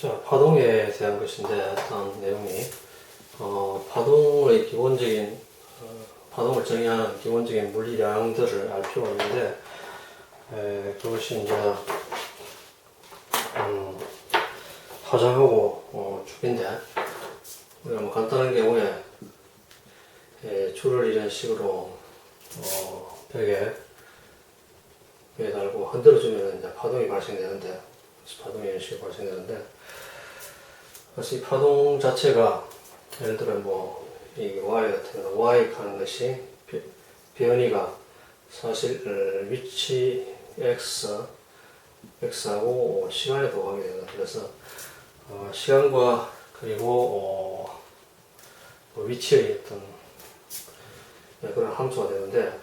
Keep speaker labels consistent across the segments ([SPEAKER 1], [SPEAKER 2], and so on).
[SPEAKER 1] 자, 파동에 대한 것인데, 다음 내용이, 파동의 기본적인, 파동을 정의하는 기본적인 물리량들을 알 필요가 있는데, 그것이 이제, 파장하고, 축인데, 우리가 뭐 간단한 경우에, 줄을 이런 식으로, 벽에 달고 흔들어주면 이제 파동이 발생되는데, 파동이 이런 식으로 발생되는데, 그래서 이 파동 자체가 예를 들어 뭐 이 y 같은 경우는 y 하는 것이 변이가 사실 위치 x하고 시간에도 관계되는, 그래서 시간과 그리고 위치의 어떤 그런 함수가 되는데,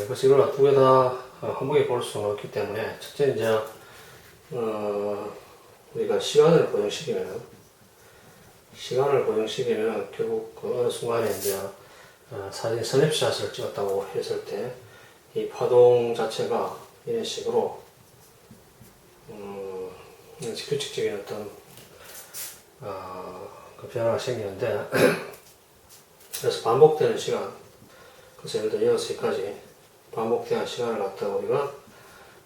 [SPEAKER 1] 그래서 이걸 두 개 다 한번에 볼 수는 없기 때문에 첫째 이제 우리가 시간을 고정시키면 결국 그 어느 순간에 이제 사진 스냅샷을 찍었다고 했을 때 이 파동 자체가 이런 식으로 규칙적인 어떤 그 변화가 생기는데, 그래서 반복되는 시간, 그래서 예를 들어 6시까지 반복되는 시간을 갖다가 우리가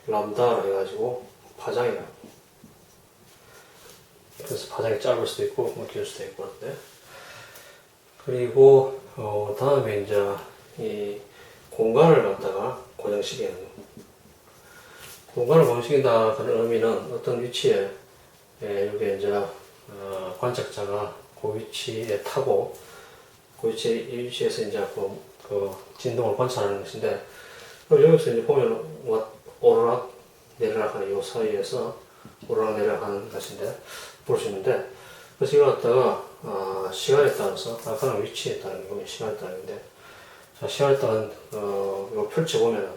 [SPEAKER 1] 람다로 해가지고 파장이라고. 그래서 파장이 짧을 수도 있고 뭐 길 수도 있고 그런데, 그리고 다음에 이제 이 공간을 갖다가 고정시키는 거. 공간을 고정시킨다 그런 의미는 어떤 위치에 여기 이제 관측자가 그 위치에 타고 그 위치에서 이제 그 진동을 관찰하는 것인데, 여기서 이제 보면 오르락 내리락 하는 이 사이에서 오르락 내리락 하는 것인데 볼 수 있는데, 그래서 이걸 갖다가 시간에 따라서 아까는 위치에 따른 거고 시간에 따른 건데, 자, 시간에 따른 이거 펼쳐보면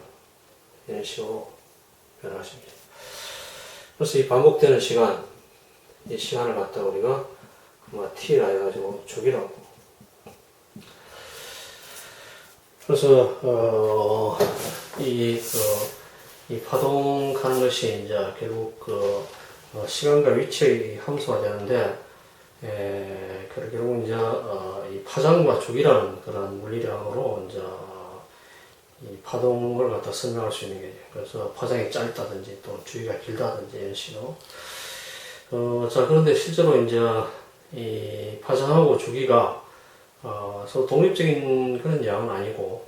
[SPEAKER 1] 이런 식으로 변화하십니다. 그래서 이 반복되는 시간, 이 시간을 갖다가 우리가 t라 해가지고 주기라고. 그래서 이 파동하는 것이 이제 결국 시간과 위치의 함수가 되는데, 결국 이제 이 파장과 주기라는 그런 물리량으로 이제 이 파동을 갖다 설명할 수 있는 거죠. 그래서 파장이 짧다든지 또 주기가 길다든지 이런 식으로. 자, 그런데 실제로 이제 이 파장하고 주기가 서로 독립적인 그런 양은 아니고,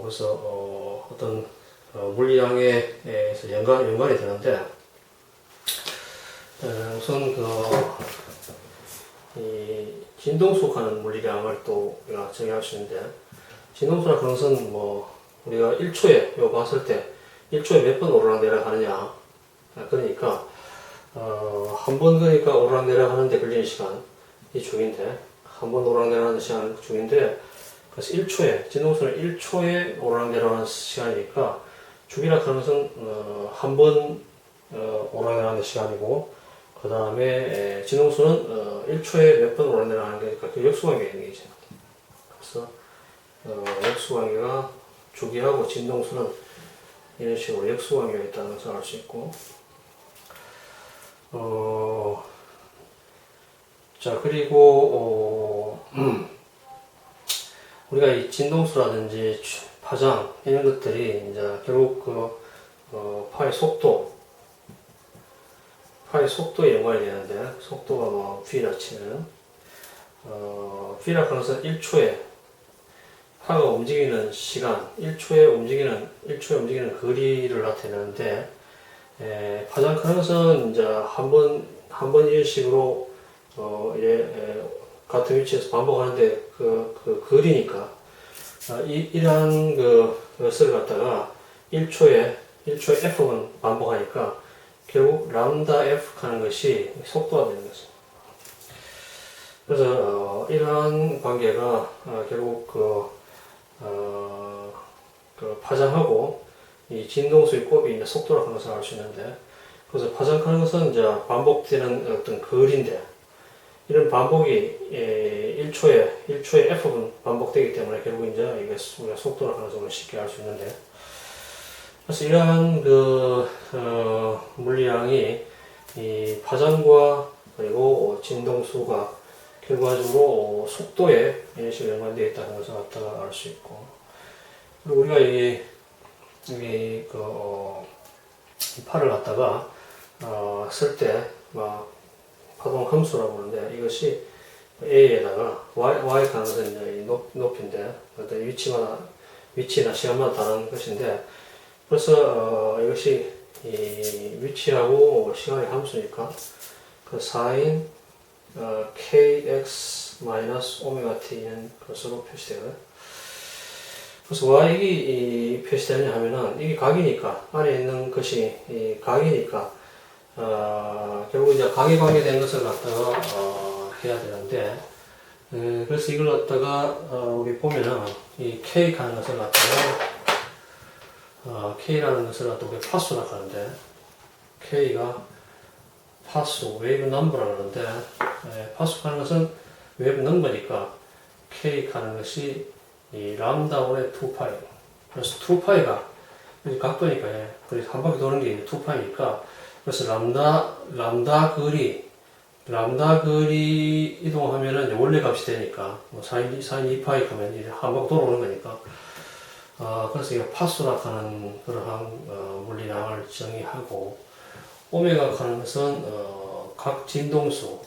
[SPEAKER 1] 그래서 어떤 물리량에서 연관이 되는데, 우선 이 진동속하는 물리량을 또 우리가 정의할 수 있는데, 진동속이라는 것은 뭐 우리가 1초에 요 봤을 때 1초에 몇 번 오르락내리락 하느냐, 그러니까 한 번 그러니까 오르락내리락 하는데 걸리는 시간이 주기인데, 한 번 오르락내리락 하는 시간 주기인데, 그래서 1초에 진동속은 1초에 오르락내리락 하는 시간이니까 주기라 하는 것은 한 번 오르락내리락 하는 시간이고, 그 다음에 진동수는 1초에 몇 번 오르내려 하는 거니까 그 역수관계가 있는 거죠. 그래서 역수관계가 주기하고 진동수는 이런 식으로 역수관계가 있다는 것을 알 수 있고, 자, 그리고 우리가 이 진동수라든지 파장 이런 것들이 이제 결국 파의 속도에 연관이 되는데, 속도가 뭐 v라 치면 v라 하는 것은 1초에 파가 움직이는 시간, 1초에 움직이는 거리를 나타내는데, 파장 하는 것은 이제 한 번 이런 식으로 같은 위치에서 반복하는데 그 거리니까 이러한 것을 갖다가 1초에 f번 반복하니까 결국 람다 f 하는 것이 속도가 되는 거죠. 그래서 이러한 관계가 결국 그 파장하고 이 진동수의 곱이 이제 속도라고 하는 것을 알 수 있는데, 그래서 파장하는 것은 이제 반복되는 어떤 거리인데, 이런 반복이 1초에 f분 반복되기 때문에 결국 이제 이게 우리가 속도라고 하는 것을 쉽게 알 수 있는데, 그래서 이러한 물리량이 이 파장과 그리고 진동수가 결과적으로 속도에 이런 식으로 연관되어 있다는 것을 갖다가 알 수 있고, 그리고 우리가 이 팔을 갖다가 쓸 때 막 파동 함수라고 하는데, 이것이 A에다가 Y 가능은 이제 높이인데, 어떤 위치나 시간마다 다른 것인데, 그래서 이것이 이 위치하고 시간의 함수니까 그 sin kx 오메가 t는 것으로 표시되거든. 그래서 y이 표시되냐 하면은 이게 각이니까, 안에 있는 것이 이 각이니까 결국 이제 각에 관계된 것을 갖다가 해야 되는데, 그래서 이걸 갖다가 우리 보면은 이 k라는 것을 갖다가 k라는 것을 갖다가 우리 파수라고 하는데, k가 파수, 웨이브 넘버라고 하는데, 파수라는 것은 웨이브 넘버니까 k라는 것이 이 람다분의 2파이. 그래서 2파이가 각도니까, 그래서 한 바퀴 도는 게 2파이니까, 그래서 람다 거리 이동하면은 이제 원래 값이 되니까, 뭐 사인 2파이 하면 이제 한 바퀴 돌아오는 거니까, 그래서 이 파수라 하는 그러한 물리량을 정의하고, 오메가 하는 것은 각 진동수가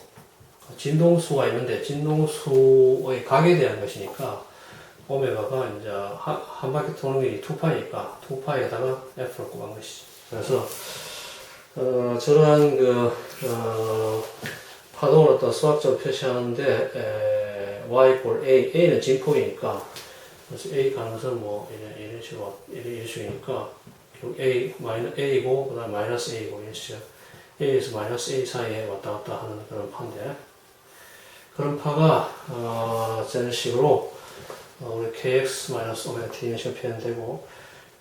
[SPEAKER 1] 있는데 진동수의 각에 대한 것이니까, 오메가가 이제 한 바퀴 도는 게 2파이니까 2파이에다가 F를 곱한 것이지. 그래서 저러한 파동을 어떤 수학적으로 표시하는데, y = a는 진폭이니까, 그래서 a 가는 것은 뭐 이런 식이니까 결국 a고 그다음 마이너스 a고 이런 식으로 a에서 마이너스 a 사이에 왔다 갔다 하는 그런 파인데, 그런 파가 저런 식으로 우리 kx 오메가 t 이런 식으로 표현되고,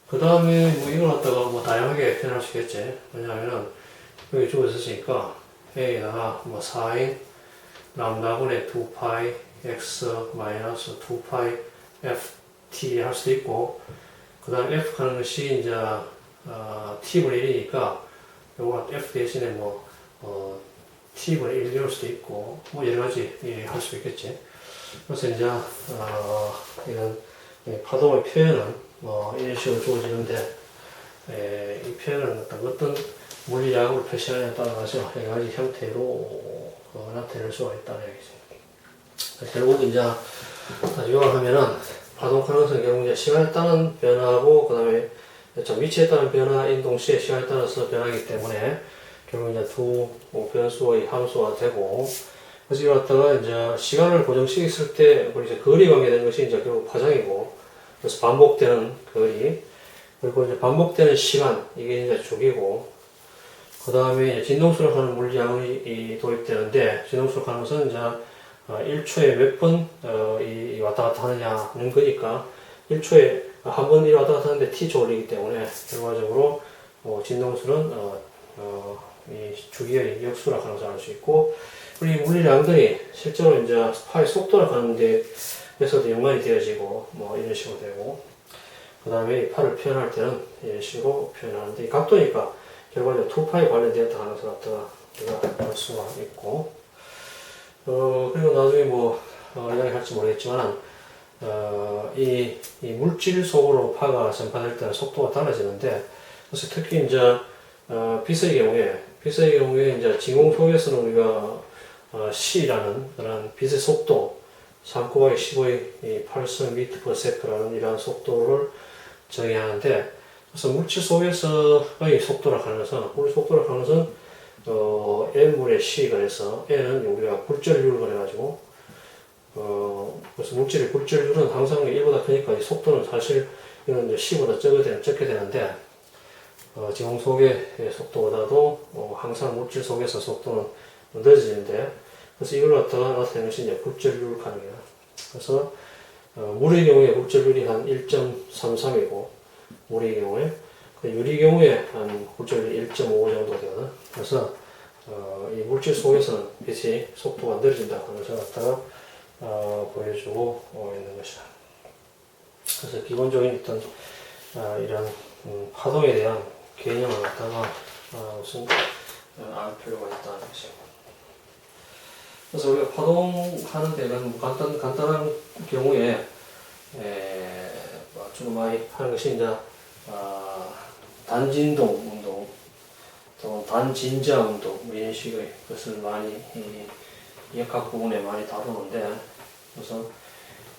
[SPEAKER 1] 그 다음에 뭐 이걸 갖다가 뭐 다양하게 표현할 수 있겠지. 왜냐하면은 여기 주어 있으니까 a에다가 뭐 sin 람다분의 2파이 x 마이너스 2파이 ft 할 수도 있고, 그 다음 f 하는 것이 이제 t분의 1이니까 요거 f 대신에 뭐 t분의 1 이럴 수도 있고, 뭐 여러 가지 할 수 있겠지. 그래서 이제 이런 파동의 표현은 뭐 이런 식으로 주어지는데, 이 표현은 어떤 물리량으로 표시하느냐에 따라서 여러 가지 형태로 나타낼 수가 있다는 얘기죠. 결국 이제 요약하면은 파동 가능성 경우 이제 시간에 따른 변화하고 그 다음에 위치에 따른 변화인 동시에 시간에 따라서 변하기 때문에 결국 이제 두 변수의 함수가 되고, 그래서 이걸 갖다가 이제 시간을 고정시켰을 때 우리 이제 거리 관계되는 것이 이제 결국 파장이고, 그래서 반복되는 거리, 그리고 이제 반복되는 시간, 이게 이제 주기고, 그 다음에 진동수를 하는 물리량이 도입되는데, 진동수를 하는 것은 이제 1초에 몇 번 왔다 갔다 하느냐는 거니까, 1초에 한 번 왔다 갔다 하는데 t초 걸리기 때문에, 결과적으로 진동수는 이 주기의 역수라고 하는 것을 알 수 있고, 우리 물리량들이 실제로 이제 파의 속도라고 하는데 에서도 연관이 되어지고, 뭐 이런 식으로 되고, 그 다음에 팔을 표현할 때는 이런 식으로 표현하는데, 이 각도니까 결과적으로 2파이 관련되었다 하는 것을 갖다가 우리가 알 수가 있고, 그리고 나중에 뭐 이야기할지 모르겠지만, 이 물질 속으로 파가 전파될 때는 속도가 달라지는데, 그래서 특히 이제 빛의 경우에 이제 진공 속에서는 우리가 C라는 그런 빛의 속도 3 곱하기 15의 8승m/s라는 이러한 속도를 정의하는데, 그래서 물질 속에서의 속도라고 하는 것은, N분의 C가 돼서, N은 우리가 굴절률을 해가지고, 그래서 물질의 굴절률은 항상 1보다 크니까 이 속도는 사실 이건 이제 C보다 적게 되는데, 진공 속의 속도보다도 항상 물질 속에서 속도는 늦어지는데, 그래서 이걸 갖다가 나타내는 것이 이제 굴절률 가능이에요. 그래서 물의 경우에 굴절률이 한 1.33이고, 물의 경우에, 유리 경우에 한 굴절률이 1.5 정도 되거든. 그래서 이 물질 속에서는 빛이 속도가 느려진다 하는 것을 갖다가 보여주고 있는 것이다. 그래서 기본적인 어떤 이런 파동에 대한 개념을 갖다가 우선 알 필요가 있다는 것이고. 그래서 우리가 파동하는 데는 간단한 경우에 주로 많이 하는 것이 이제 단진동 운동, 또 단진자 운동 이런 식의 것을 많이 각 부분에 많이 다루는데, 그래서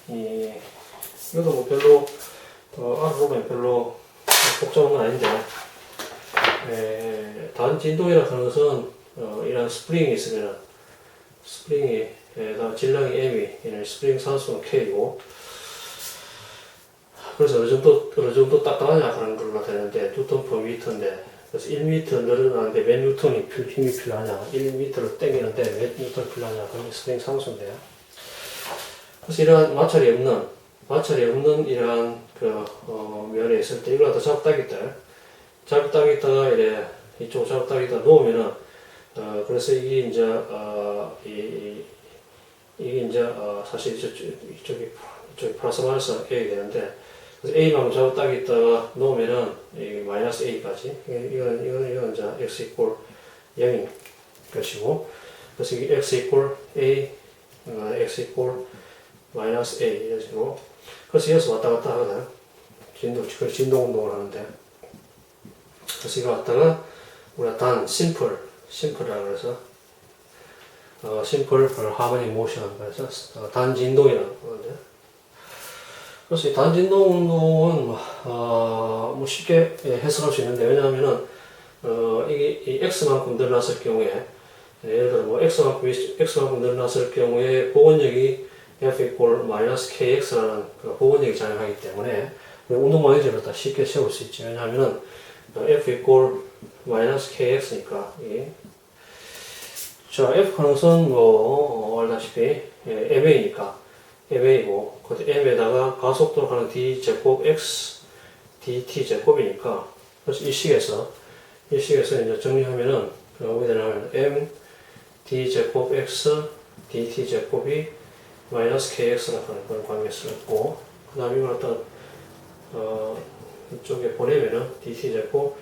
[SPEAKER 1] 이것도 뭐 별로 알아보면 별로 복잡한 건 아닌데, 단진동이라고 하는 것은 이런 스프링이 있으면 스프링이 질량이 M이 스프링 산수는 K이고, 그래서 어느 정도 딱딱하냐 하는 걸로 되는데, 뉴턴 per 미터인데, 그래서 1m 늘어나는데 몇 뉴턴이 힘이 필요하냐, 1m를 당기는데 몇 뉴턴 필요하냐, 그런 스프링 산수인데, 그래서 이러한 마찰이 없는 이러한 면에 있을 때 이걸 갖다 잡다기다가 이래 이쪽 잡다기다 놓으면은 그래서 이게 이제 사실 이쪽이 플러스 마이너스 A가 되는데, 그래서 A만 잡다기다가 놓으면은 이 마이너스 A까지 이건 이제 x 이퀄 0인 것이고, 그래서 이게 x 이퀄 A x 이퀄 마이너스 A 이런 식으로, 그래서 이어서 왔다 갔다 하거든. 진동 운동을 하는데, 그래서 이거 갖다가 우리가 심플이라고 해서 심플 하모닉 모션, 그래서 단진동이라고 하는데, 그래서 이 단진동 운동은 뭐 쉽게 해석할 수 있는데, 왜냐하면은 이게 이 x만큼 늘어났을 경우에, 예를 들어 뭐 x만큼 늘어났을 경우에 복원력이 F 이퀄 마이너스 KX라는 복원력이 작용하기 때문에 운동 마이너스를 다 쉽게 세울 수 있지. 왜냐하면은 F 이퀄 마이너스 KX니까. 자, F 하는 것은 뭐 알다시피 MA니까 MA고, 그 M에다가 가속도로 가는 D 제곱 X DT 제곱이니까, 그래서 이 식에서 이제 정리하면은 어떻게 되냐면 M D 제곱 X DT 제곱이 마이너스 KX라고 하는 그런 관계를 쓰고, 그 다음에 이걸 갖다 이쪽에 보내면은 DT 제곱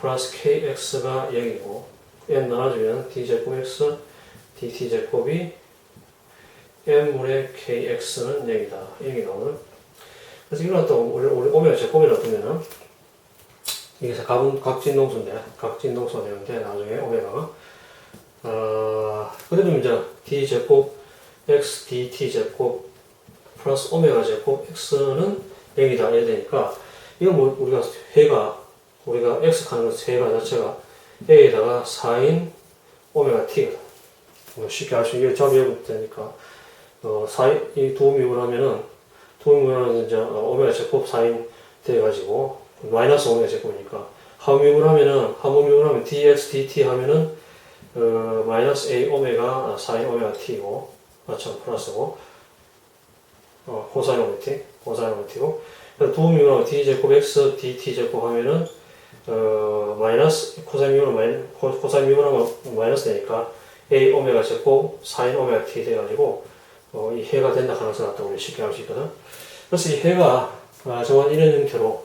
[SPEAKER 1] 플러스 KX가 0이고, M 나눠주면 D 제곱 X DT 제곱이 M분의 KX는 0이다. 0이 나오는. 그래서 이걸 갖다 우리 오메가 제곱이라고 두면은, 이게 각진동수가 되는데, 나중에 오메가가 그래도 이제 D 제곱 x dt 제곱 플러스 오메가 제곱 x는 0이다 이래 되니까, 이건 뭐 우리가 x 하는 것 해가 자체가 a에다가 4인 오메가 t거든. 뭐 쉽게 할 수 있게 잡으면 되니까, 이 도움입을 하면은 이제 오메가 제곱 4인 돼가지고 마이너스 오메가 제곱이니까, 합음입을 하면 dx dt 하면은 마이너스 a 오메가 4인 오메가 t고, 맞죠? 플러스고, 코사인 오메가 t고, 도움입을 하면 d 제곱 x dt 제곱 하면은 마이너스 코사인 미분은 하면 마이너스 되니까 a 오메가 제곱 4인 오메가 t 돼가지고 이 해가 된다 가능성을 갖다 우리 쉽게 알 수 있거든. 그래서 이 해가 정한 이런 형태로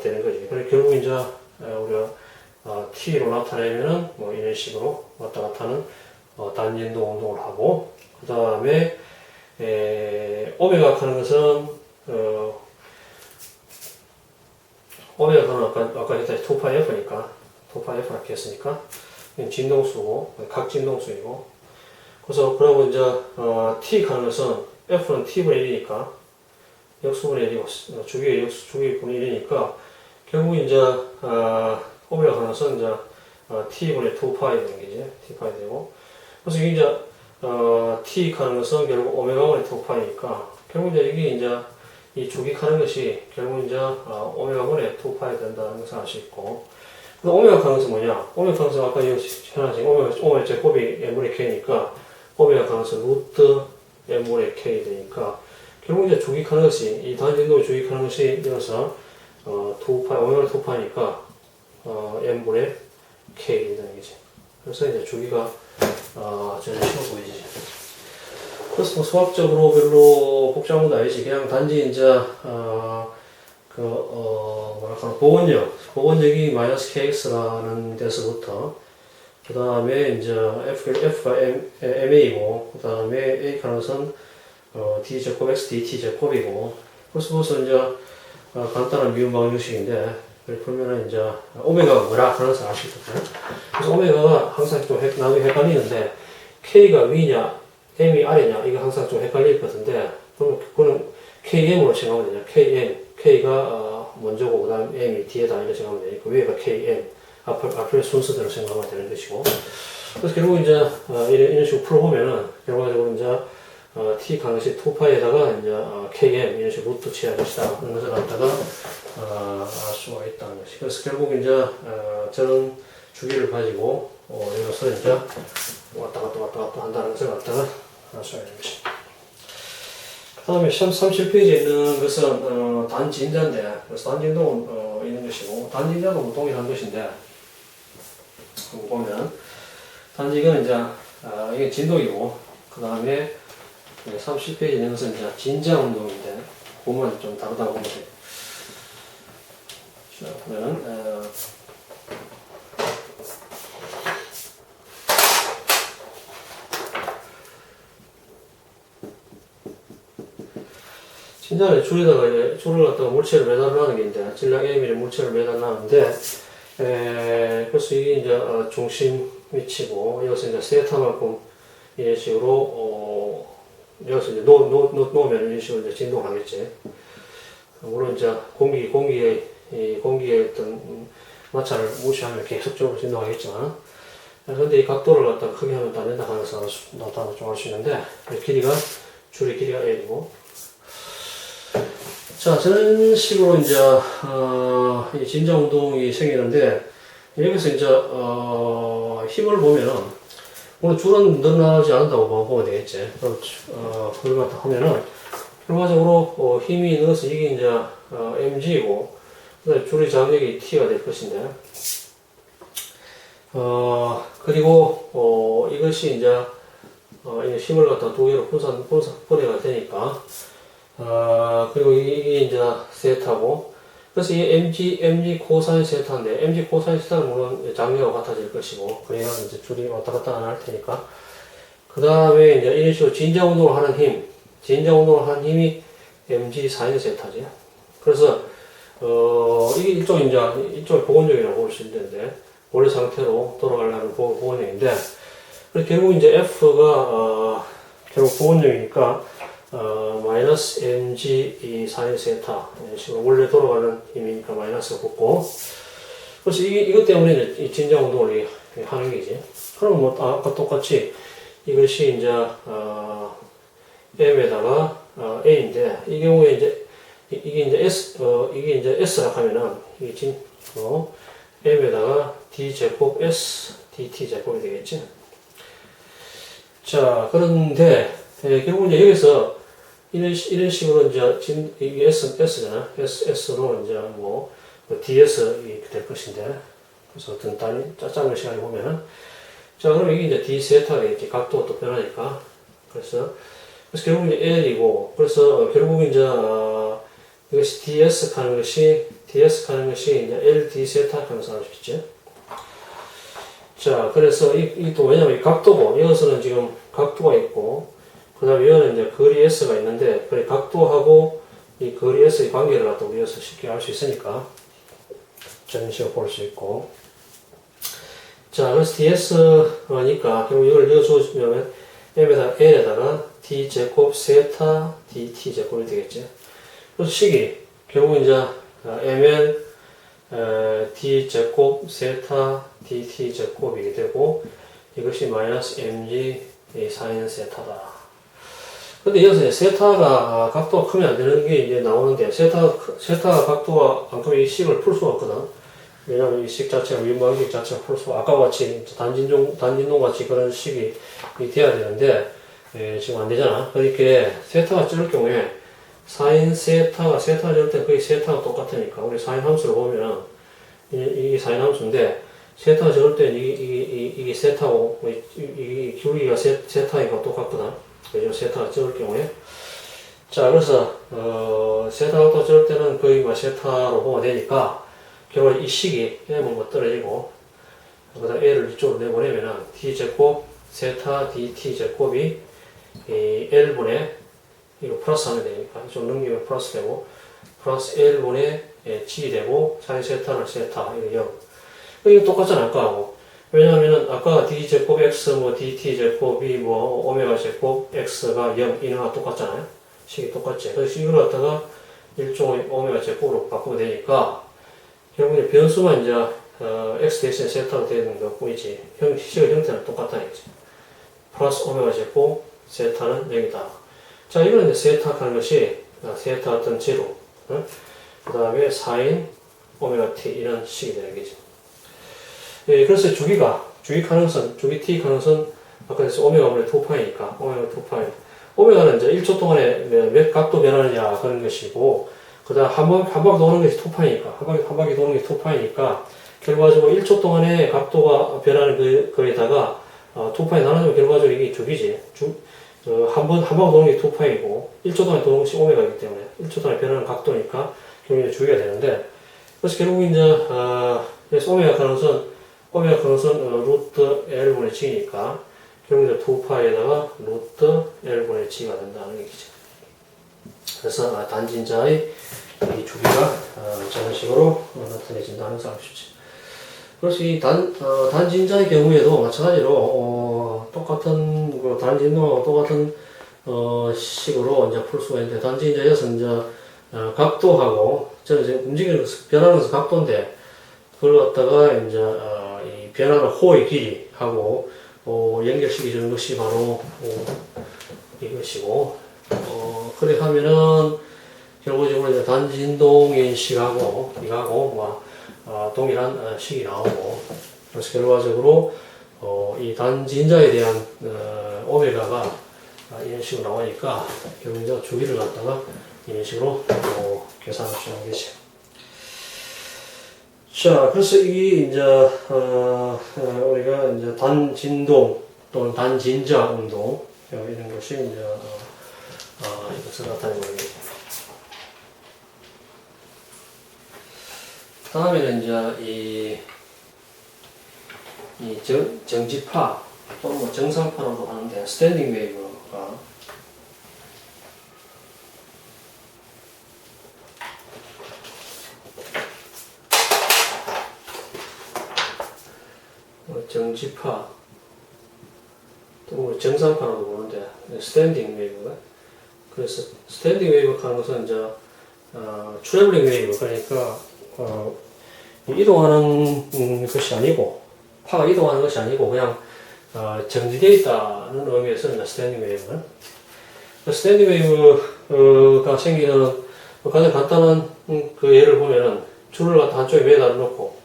[SPEAKER 1] 되는 거지. 그래서 결국 이제 우리가 t로 나타내면은 뭐 이런 식으로 왔다 갔다 하는 단진동 운동을 하고, 그 다음에 오메가 하는 것은 오메가는 아까 했다시 2파이 F니까 2파이 F라고 했으니까 진동수고 각진동수이고, 그래서 그러고 이제 T 하는 것은 F는 T분의 1이니까 역수분의 1이고 주기분의 1이니까 결국 이제 오메가 하는 것은 이제 T분의 2파이 되는 게지. T파이 되고, 그래서 이게 이제 T 하는 것은 결국 오메가분의 2파이니까 결국 이제 이 주기하는 것이 결국 이제 오메가분의 2파이 된다는 것을 알 수 있고, 오메가 하는 것은 뭐냐? 오메가 하는 것은 아까 현하신 오메가 제곱이 n분의 k니까 오메가 하는 것은 루트 n분의 k 되니까 결국 이제 주기하는 것이, 이 단진동을 주기하는 것이 이어서 2파이 오메가 2파이니까 n분의 k 되는 거지. 그래서 이제 주기가 전혀 쉬워 보이지. 그래서 뭐 수학적으로 별로 복잡한 건 아니지. 그냥 단지 이제 뭐랄까, 복원력이 마이너스 kx라는 데서부터, 그 다음에 이제 f가 ma이고, 그 다음에 a 값은 d 제곱 x dt 제곱이고, 벌써 이제 간단한 미분 방정식인데, 그러면은 이제 오메가가 뭐라 하는 걸 아시거든요. 그래서 오메가가 항상 좀 나중에 헷갈리는데, k가 위냐, m이 아래냐, 이거 항상 좀 헷갈릴 것 같은데, 그거는 km으로 생각하면 되냐. k가 먼저고, 그 다음 m이 뒤에다 이렇게 생각하면 되니까, 위에가 km, 앞에 순서대로 생각하면 되는 것이고. 그래서 결국 이제 이런 식으로 풀어보면은, 결과적으로 이제 t 강시 2파에다가 이제 km 이런 식으로 루트 취할 것이다. 그런 것을 갖다가 알 수가 있다는 것이. 그래서 결국 이제 저런 주기를 가지고 이것을 이제 왔다 갔다 한다는 것을 갖다가 알 수가 있는 것이. 그 다음에 37페이지에 있는 것은 단진자인데, 그래서 단진동은 있는 것이고, 단진자도 동일한 것인데, 보면 단지가 이제 이게 진동이고, 그 다음에 30페이지에 있는 것은 이제 진자 운동인데, 보면 좀 다르다고 보면 돼요. 자, 보면은 진자는 줄을 갖다가 물체를 매달라는 게 있는데, 질량 M이라는 물체를 매달라는데, 그래서 이게 이제 중심 위치고, 여기서 이제 세타만큼 이런 식으로, 여기서 이제 놓으면 이런 식으로 이제 진동하겠지. 물론 이제 공기의 어떤 마찰을 무시하면 계속적으로 진동하겠지만, 그런데 이 각도를 갖다가 크게 하면 안 된다 하면서 나타나 좀 할 수 있는데, 줄의 길이가 L이고, 자, 저런 식으로 이제, 이 진자 운동이 생기는데, 여기서 이제, 힘을 보면은, 오늘 줄은 늘어나지 않는다고 보면 되겠지. 그걸 갖다 하면은, 결과적으로, 힘이 넣어서 이게 이제, mg이고, 줄의 장력이 t가 될 것인데, 그리고, 이것이 이제, 이 힘을 갖다 두 개로 분해가 되니까, 그리고 이게 이제 세타고, 그래서 이 mg 코사인 세타인데, mg 코사인 세타는 물론 장력과 같아질 것이고, 그래야 이제 줄이 왔다 갔다 안 할 테니까. 그 다음에 이제 이런 식으로 진자 운동을 하는 힘이 mg 사인 세타지. 그래서, 이게 일종의 복원력이라고 볼 수 있는데, 원래 상태로 돌아가려는 복원력인데, 그래서 결국 이제 F가, 결국 복원력이니까, 마이너스 mg 이 사인 세타 이런 식으로 원래 돌아가는 힘이니까 마이너스가 붙고, 그래서 이것 때문에 이제 이 진자 운동을 하는 게지. 그럼 뭐 아까 똑같이 이것이 이제 m에다가 a인데, 이 경우에 이제 이게 이제 s라 하면은 이게 m에다가 d 제곱 s dt 제곱이 되겠지. 자, 그런데 결국 이제 여기서 이런 식으로 이제 이게 S잖아. S로 이제 DS 이렇게 될 것인데, 그래서 어떤 짜장면 시간에 보면은, 자, 그럼 이게 이제 D 세타가 이렇게 각도가 또 변하니까, 그래서 결국 이제 L이고, 그래서 결국 이제 이것이 DS 가는 것이 이제 L D 세타 하면서 할 수 있죠. 자, 그래서 이 또 왜냐면 이 각도고, 여기서는 지금 각도가 있고, 그 다음에 여기는 이제 거리 S가 있는데, 그래, 각도하고 이 거리 S의 관계를 갖다 우리에서 쉽게 알 수 있으니까, 저런 식으로 볼 수 있고. 자, 그래서 DS니까, 결국 이걸 이어주면, L에다가 D 제곱 세타 DT 제곱이 되겠지. 그래서 식이, 결국 이제, ML, D 제곱 세타 DT 제곱이 되고, 이것이 마이너스 MG 사인 세타다. 근데 여기서 세타가 각도가 크면 안 되는 게 이제 나오는데, 세타가 각도가 안 크면 이 식을 풀 수가 없거든. 왜냐면 이 식 자체가, 미분방식 자체가 풀 수가, 아까 같이 단진동 같이 그런 식이 돼야 되는데, 지금 안 되잖아. 그러니까 세타가 적을 경우에, 사인 세타가 적을 때 거의 세타가 똑같으니까, 우리 사인 함수를 보면은, 이게 사인 함수인데, 세타가 적을 때 이게 세타고, 이 기울기가 세타이고 똑같거든. 그죠? 세타가 적을 경우에. 자, 그래서, 세타 각도 적을 때는 거의 뭐 세타로 보면 되니까, 결국 이 식이 m은 뭐 떨어지고, 그 다음 a를 이쪽으로 내보내면은, d제곱, 세타 dt제곱이, 이 L분의, 이거 플러스 하면 되니까, 좀 넘기면 플러스 되고, 플러스 L분의 g 되고, 사인 세타는 세타, 이거 0. 이거 똑같잖아, 아까하고. 왜냐하면은, 아까 d제곱 x, 뭐 dt제곱이 뭐, 오메가 제곱 x가 0, 이거랑 똑같잖아요. 식이 똑같지. 그래서 이걸 갖다가 일종의 오메가 제곱으로 바꾸면 되니까, 결국에 변수만 이제, x 대신에 세타가 되는 것 뿐이지. 식의 형태는 똑같다는 거지. 플러스 오메가 제곱, 세타는 0이다. 자, 이거는 이제 세타 하는 것이, 세타 어떤 제로, 그 다음에 사인 오메가 t, 이런 식이 되는 거지. 예, 그래서 주기 가능선, 주기 t 가능선, 아까 그래서 오메가분의 2파이니까, 오메가 2파이. 오메가는 이제 1초 동안에 몇 각도 변하느냐, 그런 것이고, 그 다음 한 바퀴 도는 것이 2파이니까, 한 바퀴 도는 것이 2파이니까, 결과적으로 1초 동안에 각도가 변하는 거에다가, 2파이 나눠주면 결과적으로 이게 주기지. 한 바퀴 도는 게 2파이고, 1초 동안에 도는 것이 오메가이기 때문에, 1초 동안에 변하는 각도니까, 결국에 주기가 되는데, 그래서 결국 이제, 그래서 오메가 가능선 루트 L분의 G니까, 결국 이제 2파이에다가 루트 L분의 G가 된다는 얘기죠. 그래서 단진자의 이 주기가 저런 식으로 나타내진다는 사실이지. 그래서 이 단진자의 경우에도 마찬가지로 똑같은 단진동하고 똑같은 식으로 이제 풀 수가 있는데, 단진자에서 이제 각도하고 저는 이제 움직이는 변하는 것은 각도인데, 그걸 갖다가 이제 이 변하는 호의 길이하고 연결시키는 것이 바로 이것이고, 그래 하면은 결국적으로 이제 단진동의 식하고 이거하고 동일한 식이 나오고, 그래서 결과적으로 이 단진자에 대한 오메가가 이런 식으로 나오니까 결국 이제 주기를 갖다가 이런 식으로 계산할 수 있는 거지. 자, 그래서 이게 이제 우리가 이제 단진동 또는 단진자 운동 이런 것이 이제 이것을 나타내는 거예요. 다음에는 이제 이 정지파 또는 뭐 정상파라고 하는데, 스탠딩 웨이브가 정지파 또 정상파라고 보는데, 스탠딩 웨이브가, 그래서 스탠딩 웨이브 하는 것은 이제 트래블링 웨이브, 그러니까 이동하는 것이 아니고, 파가 이동하는 것이 아니고 그냥 정지되어 있다는 의미에서 이제 스탠딩 웨이브는, 스탠딩 웨이브가 생기는 가장 간단한 그 예를 보면은, 줄을 갖다 한쪽에 매달아 놓고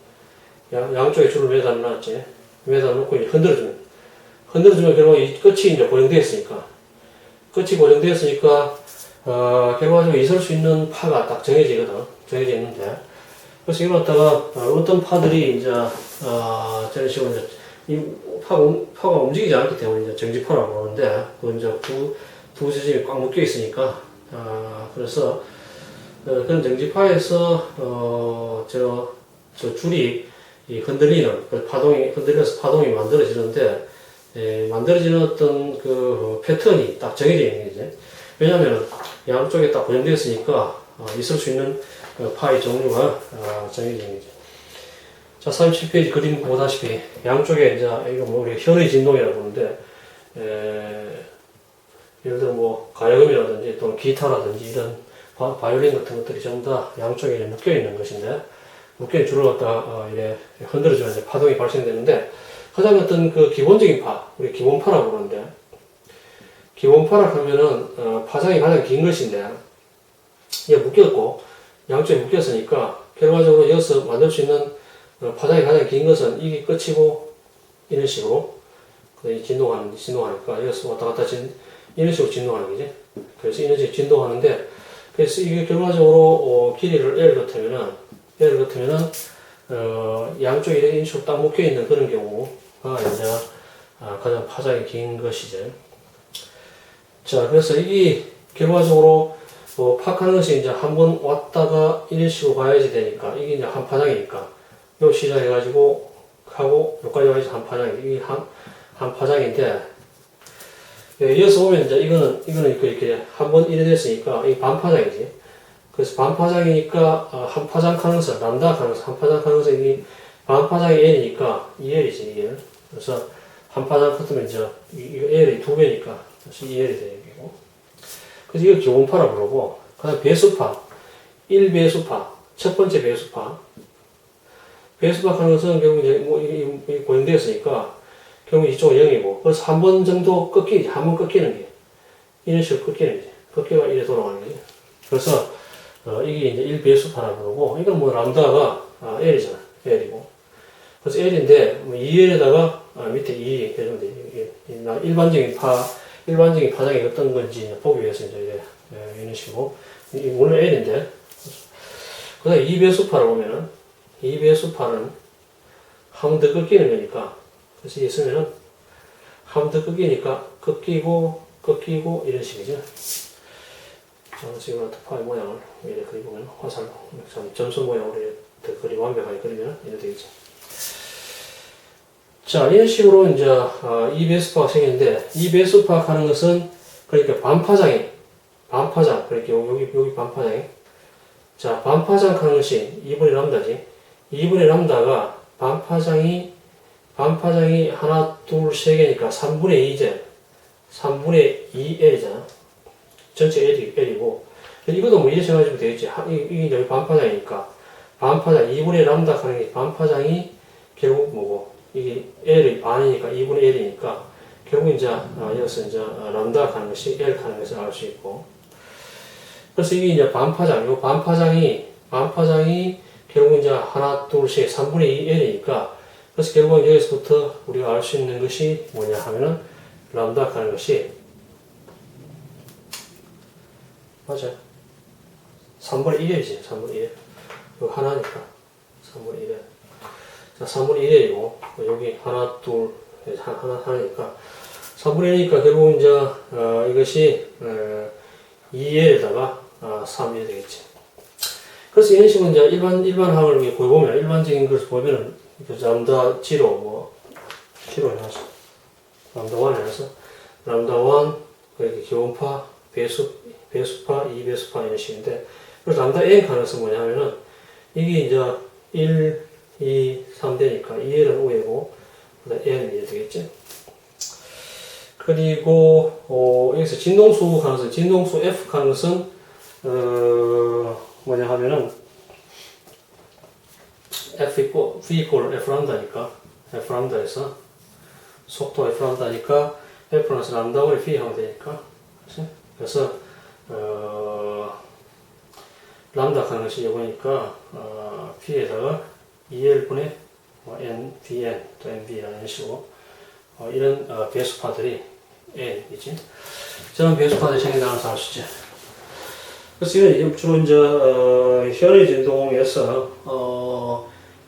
[SPEAKER 1] 양쪽에 줄을 매달아 놨지. 매달아 놓고 흔들어주면 결국 이 끝이 이제 고정되어 있으니까, 결과적으로 있을 수 있는 파가 딱 정해져 있는데, 그래서 이걸 갖다가 어떤 파들이 이제 저런 식으로 이제 이 파가 움직이지 않기 때문에 이제 정지파라고 그러는데, 그 이제 두 지점이 꽉 묶여 있으니까, 그래서 그런 정지파에서 저 줄이 흔들리는 흔들려서 파동이 만들어지는데, 만들어지는 어떤 그 패턴이 딱 정해져 있는 거지. 왜냐하면 양쪽에 딱 고정되어 있으니까 있을 수 있는 파의 종류가 정해져 있는 거죠. 자, 37페이지 그림 보다시피 양쪽에 이제 이거 뭐 우리 현의 진동이라고 보는데, 예를 들어 뭐 가야금이라든지 또는 기타라든지 이런 바이올린 같은 것들이 전부 다 양쪽에 묶여 있는 것인데, 묶여있는 줄을 갖다가 이래 흔들어주면 이제 파동이 발생되는데, 가장 어떤 그 기본적인 파, 우리 기본파라고 그러는데, 기본파라 하면은 파장이 가장 긴 것인데, 이게 묶였고 양쪽에 묶였으니까 결과적으로 여기서 만들 수 있는 파장이 가장 긴 것은 이게 끝이고, 이런 식으로 진동하니까 여기서 왔다 갔다 이런 식으로 진동하는 거지. 그래서 이런 식으로 진동하는데, 그래서 이게 결과적으로 길이를 L 같으면은 양쪽에 이런 식으로 딱 묶여 있는 그런 경우가 이제 가장 파장이 긴 것이죠. 자, 그래서 이 결과적으로 파악하는 것이 이제 한번 왔다가 이런 식으로 가야지 되니까 이게 이제 한 파장이니까 요 시작해가지고 하고 여기까지 와야지 한 파장인데 이게 한 파장인데 이어서 보면 이제 이거는 이렇게 한번 이래 됐으니까 이게 반파장이지. 그래서 반파장이니까 한 파장 가능성 람다 가능성 한 파장 가능성 이 반파장이 L이니까 2L이지 2L. 그래서 한 파장 같으면 이제 이거 L이 2배니까 그래서 2L이 되는 거고. 그래서 이거 기본파라 부르고 그다음 배수파 1배수파 첫 번째 배수파 가능성은 결국 이제 뭐 이 고정되었으니까 결국 이쪽은 0이고 그래서 한 번 정도 꺾이지 한 번 꺾이는 게 이런 식으로 꺾이는 거지. 꺾여가 이래 돌아가는 거지. 그래서 이게 이제 1배수파라 부르고 이건 뭐 람다가 L이잖아. L이고 그래서 L인데 뭐 2L에다가 밑에 2 해주면 돼. 일반적인 파장이 어떤 건지 보기 위해서 이제 이런 식으로 오늘 L인데 그 다음에 2배수파를 보면은 2배수파는 한 번 더 꺾이는 거니까 그래서 이게 쓰면은 한 번 더 꺾이니까 꺾이고 이런 식이죠. 지금 파의 모양을 이렇게 그리보면 화살로 점선 모양으로 이렇게 그리 완벽하게 그리면 이렇게 되겠죠. 자, 이런 식으로 이제 2배수파가 생기는데 2배수파 하는 것은 그러니까 반파장 그러니까 여기 반파장이 자 반파장 하는 것이 2분의 람다지 2분의 람다가 반파장이 하나 둘 세 개니까 3분의 2제 3분의 2L이잖아 전체 L이고 이것도 뭐 이렇게 생각하시면 되겠지 이게 이제 반파장이니까 반파장 2분의 람다 하는 게 반파장이 결국 뭐고 이게 L의 반이니까 2분의 L이니까 결국 이제 여기서 이제 람다 하는 것이 L 하는 것을 알 수 있고 그래서 이게 이제 반파장 이 반파장이 결국 이제 하나 둘 셋 3분의 2 L이니까 그래서 결국 여기서부터 우리가 알 수 있는 것이 뭐냐 하면은 람다 하는 것이 맞아 3분의 1이지 3분의 1 이거 하나니까 3분의 1에 자 3분의 1이고 여기 하나 둘 하나니까 3분의 1이니까 결국 이제 이것이 2L에다가 3이 되겠지. 그래서 이런 식으로 이제 일반항을 보면 일반적인 것을 보면은 람다 0 뭐 0 해놔서 람다 1 해놔서 람다 1 그렇게 기본파 배수파 2배수파 이런 식인데 그래서 람다 n 가능성 뭐냐면은 이게 이제 1 2 3 되니까 2L은 5이고 그다음 n이 되겠지. 그리고 여기서 진동수 가능성 진동수 F 가능성 뭐냐 하면은 V 이퀄 F 람다니까 F 람다에서 속도 F 람다니까 F 플러스 람다를 V 하면 되니까 그래서 람다 하는 것이 이거니까 P에다가 2L분의 N, Vn 또 NV라는 식으로 이런 배수파들이 N이지. 저런 배수파들이 생겨나면서 알 수 있지. 그래서 이건 주로 이제 현의 진동에서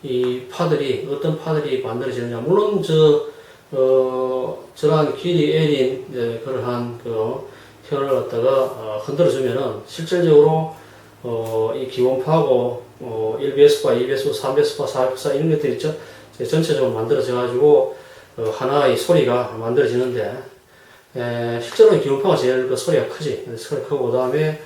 [SPEAKER 1] 이 파들이 어떤 파들이 만들어지느냐 물론 저러한 길이 L인 그러한 그 현을 갖다가 흔들어주면은 실질적으로 이 기본파하고 1배수파, 2배수파, 3배수파, 4배수파 이런 것들이 있죠. 전체적으로 만들어져 가지고 하나의 소리가 만들어지는데 실제로는 기본파가 제일 그 소리가 크지. 소리가 크고 그다음에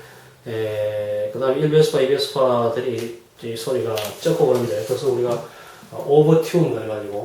[SPEAKER 1] 1배수파, 2배수파들이 이 소리가 적고 그러는데 그래서 우리가 오버튠 해가지고